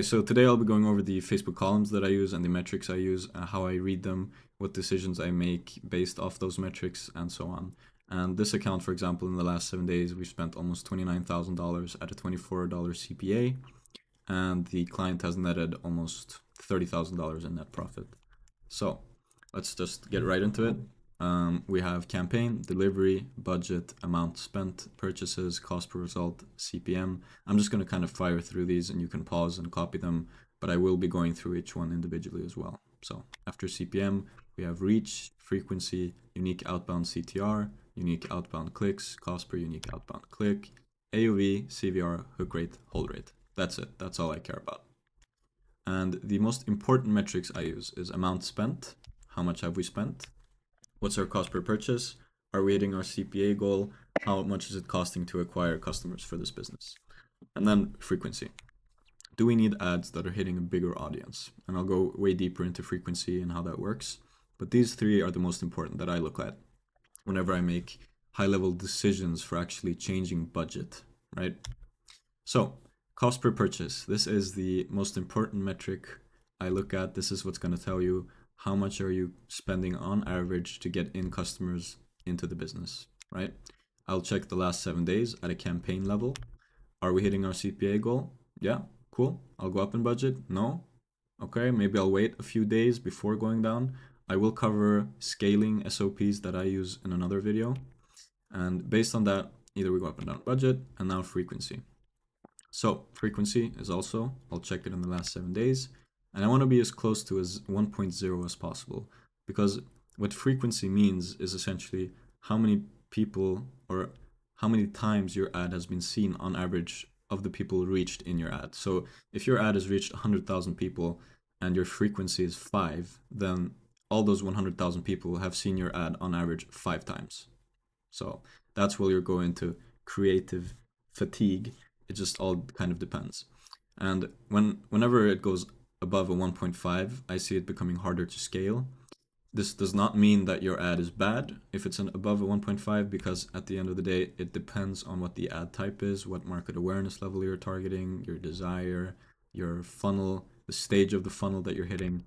So today I'll be going over the Facebook columns that I use and the metrics I use, how I read them, what decisions I make based off those metrics, and so on. And this account, for example, in the last 7 days, we've spent almost $29,000 at a $24 CPA, and the client has netted almost $30,000 in net profit. So let's just get right into it. We have campaign, delivery, budget, amount spent, purchases, cost per result, CPM. I'm just going to kind of fire through these and you can pause and copy them, but I will be going through each one individually as well. So after CPM, we have reach, frequency, unique outbound CTR, unique outbound clicks, cost per unique outbound click, AOV, CVR, hook rate, hold rate. That's it. That's all I care about. And the most important metrics I use is amount spent. How much have we spent? What's our cost per purchase? Are we hitting our CPA goal? How much is it costing to acquire customers for this business? And then frequency. Do we need ads that are hitting a bigger audience? And I'll go way deeper into frequency and how that works. But these three are the most important that I look at whenever I make high-level decisions for actually changing budget, right? So cost per purchase. This is the most important metric I look at. This is what's going to tell you how much are you spending on average to get in customers into the business, right? I'll check the last 7 days at a campaign level. Are we hitting our CPA goal? Yeah, cool. I'll go up in budget. No. Okay, maybe I'll wait a few days before going down. I will cover scaling SOPs that I use in another video. And based on that, either we go up and down budget, and now frequency. So frequency is also, I'll check it in the last 7 days. And I want to be as close to as 1.0 as possible, because what frequency means is essentially how many people or how many times your ad has been seen on average of the people reached in your ad. So if your ad has reached 100,000 people and your frequency is 5, then all those 100,000 people have seen your ad on average 5 times. So that's where you're going to creative fatigue. It just all kind of depends. And whenever it goes above a 1.5, I see it becoming harder to scale. This does not mean that your ad is bad if it's above a 1.5, because at the end of the day, it depends on what the ad type is, what market awareness level you're targeting, your desire, your funnel, the stage of the funnel that you're hitting.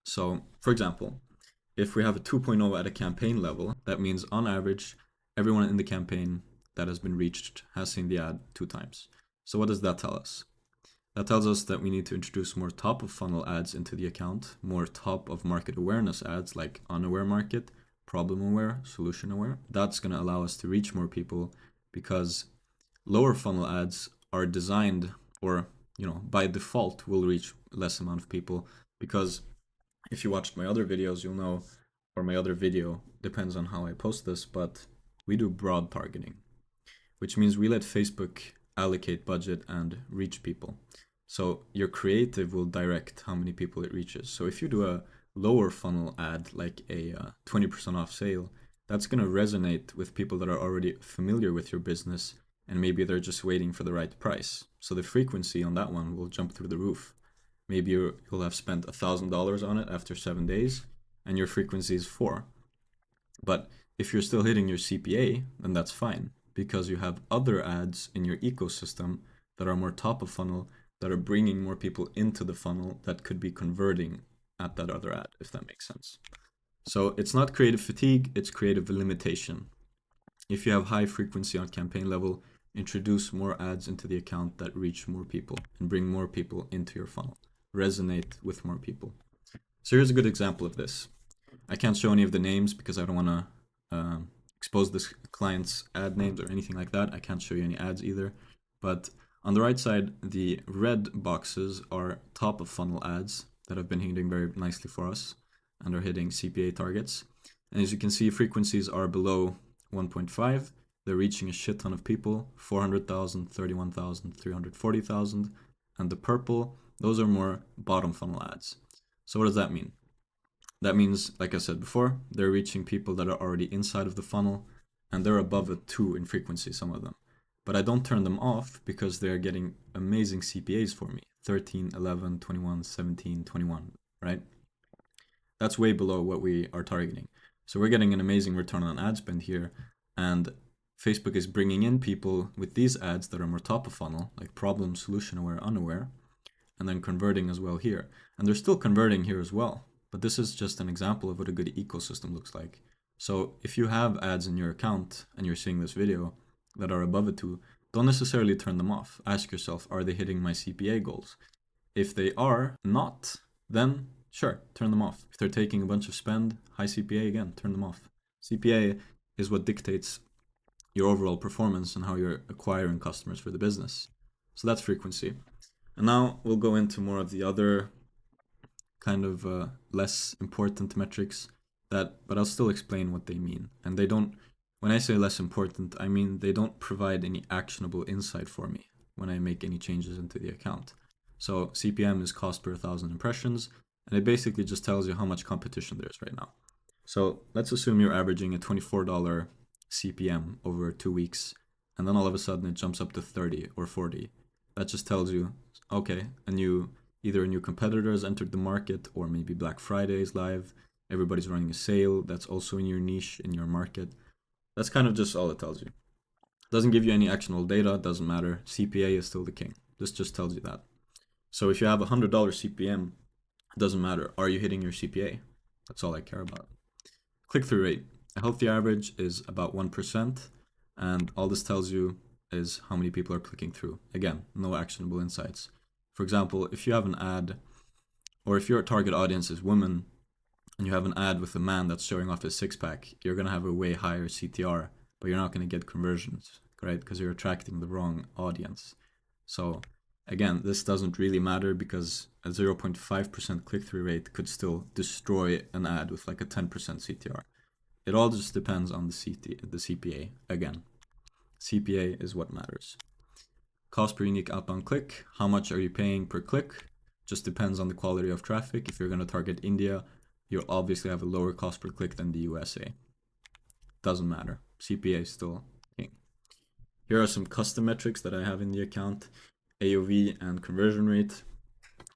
So, for example, if we have a 2.0 at a campaign level, that means on average, everyone in the campaign that has been reached has seen the ad 2 times. So what does that tell us? That tells us that we need to introduce more top of funnel ads into the account, more top of market awareness ads like unaware market, problem aware, solution aware. That's going to allow us to reach more people, because lower funnel ads are designed, or by default will reach less amount of people, because if you watched my other videos, you'll know, or my other video, depends on how I post this, but we do broad targeting, which means we let Facebook allocate budget and reach people. So your creative will direct how many people it reaches. So if you do a lower funnel ad, like a 20% off sale, that's going to resonate with people that are already familiar with your business, and maybe they're just waiting for the right price. So the frequency on that one will jump through the roof. Maybe you'll have spent $1,000 on it after 7 days, and your frequency is 4. But if you're still hitting your CPA, then that's fine, because you have other ads in your ecosystem that are more top of funnel, that are bringing more people into the funnel that could be converting at that other ad, if that makes sense. So it's not creative fatigue, it's creative limitation. If you have high frequency on campaign level, introduce more ads into the account that reach more people and bring more people into your funnel. Resonate with more people. So here's a good example of this. I can't show any of the names because I don't want to expose this client's ad names or anything like that. I can't show you any ads either. But on the right side, the red boxes are top of funnel ads that have been hitting very nicely for us and are hitting CPA targets. And as you can see, frequencies are below 1.5. They're reaching a shit ton of people, 400,000, 31,000, 340,000. And the purple, those are more bottom funnel ads. So what does that mean? That means, like I said before, they're reaching people that are already inside of the funnel, and they're above a 2 in frequency, some of them. But I don't turn them off because they're getting amazing CPAs for me. 13, 11, 21, 17, 21, right? That's way below what we are targeting. So we're getting an amazing return on ad spend here. And Facebook is bringing in people with these ads that are more top of funnel, like problem, solution aware, unaware. and then converting as well here. And they're still converting here as well. But this is just an example of what a good ecosystem looks like. So if you have ads in your account and you're seeing this video that are above a 2, don't necessarily turn them off. Ask yourself, are they hitting my CPA goals? If they are not, then sure, turn them off. If they're taking a bunch of spend, high CPA, again, turn them off. CPA is what dictates your overall performance and how you're acquiring customers for the business. So that's frequency. And now we'll go into more of the other kind of less important metrics but I'll still explain what they mean. And they don't, when I say less important, I mean they don't provide any actionable insight for me when I make any changes into the account. So CPM is cost per 1,000 impressions, and it basically just tells you how much competition there is right now. So let's assume you're averaging a $24 CPM over 2 weeks, and then all of a sudden it jumps up to 30 or 40. That just tells you, okay, either a new competitor has entered the market, or maybe Black Friday is live, everybody's running a sale that's also in your niche, in your market. That's kind of just all it tells you. It doesn't give you any actionable data, it doesn't matter. CPA is still the king. This just tells you that. So if you have a $100 CPM, it doesn't matter. Are you hitting your CPA? That's all I care about. Click-through rate. A healthy average is about 1%, and all this tells you is how many people are clicking through. Again, no actionable insights. For example, if you have an ad, or if your target audience is women, and you have an ad with a man that's showing off his six-pack, you're going to have a way higher CTR, but you're not going to get conversions, right? Because you're attracting the wrong audience. So again, this doesn't really matter because a 0.5% click-through rate could still destroy an ad with like a 10% CTR. It all just depends on the CPA. Again, CPA is what matters. Cost per unique outbound click. How much are you paying per click? Just depends on the quality of traffic. If you're going to target India, you'll obviously have a lower cost per click than the USA. Doesn't matter. CPA is still king. Here are some custom metrics that I have in the account. AOV and conversion rate.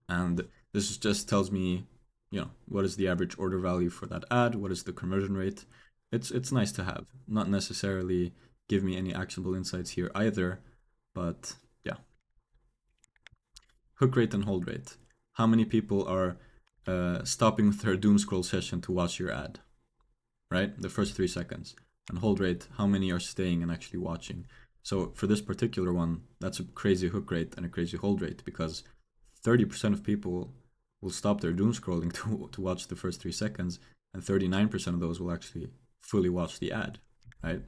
And this just tells me, what is the average order value for that ad? What is the conversion rate? It's nice to have. Not necessarily give me any actionable insights here either, but yeah. Hook rate and hold rate. How many people are stopping their doom scroll session to watch your ad, right? The first 3 seconds. And hold rate, how many are staying and actually watching? So for this particular one, that's a crazy hook rate and a crazy hold rate, because 30% of people will stop their doom scrolling to watch the first 3 seconds, and 39% of those will actually fully watch the ad, right?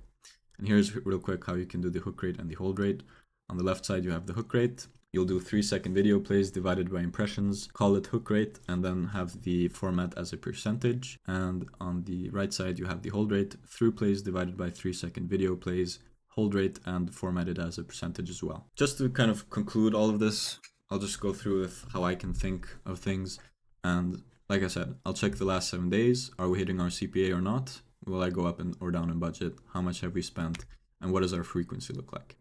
And here's real quick how you can do the hook rate and the hold rate. On the left side, you have the hook rate. You'll do 3-second video plays divided by impressions, call it hook rate, and then have the format as a percentage. And on the right side, you have the hold rate, through plays divided by 3-second video plays, hold rate, and formatted as a percentage as well. Just to kind of conclude all of this, I'll just go through with how I can think of things. And like I said, I'll check the last 7 days. Are we hitting our CPA or not? Will I go up or down in budget? How much have we spent? And what does our frequency look like?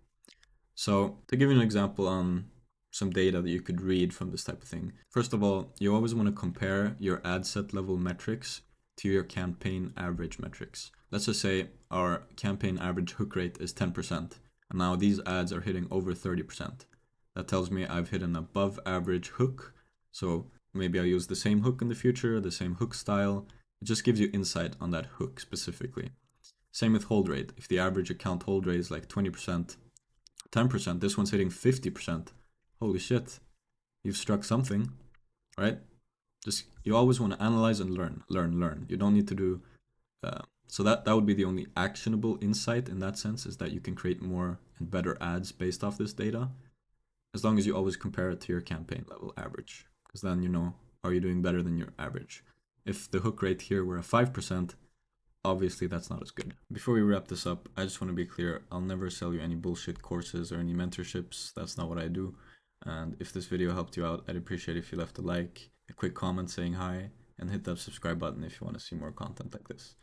So to give you an example on some data that you could read from this type of thing. First of all, you always want to compare your ad set level metrics to your campaign average metrics. Let's just say our campaign average hook rate is 10%, and now these ads are hitting over 30%. That tells me I've hit an above average hook. So maybe I'll use the same hook in the future, the same hook style. It just gives you insight on that hook specifically. Same with hold rate. If the average account hold rate is like 20%, 10%, this one's hitting 50%. Holy shit, you've struck something, right? You always want to analyze and learn. You don't need to do, so that would be the only actionable insight in that sense, is that you can create more and better ads based off this data, as long as you always compare it to your campaign level average, because then you know, are you doing better than your average? If the hook rate here were a 5%, obviously that's not as good. Before we wrap this up, I just want to be clear, I'll never sell you any bullshit courses or any mentorships. That's not what I do. And if this video helped you out, I'd appreciate if you left a like, a quick comment saying hi, and hit that subscribe button if you want to see more content like this.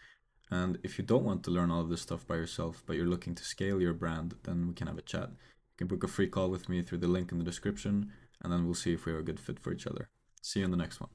And if you don't want to learn all of this stuff by yourself, but you're looking to scale your brand, then we can have a chat. You can book a free call with me through the link in the description, and then we'll see if we're a good fit for each other. See you in the next one.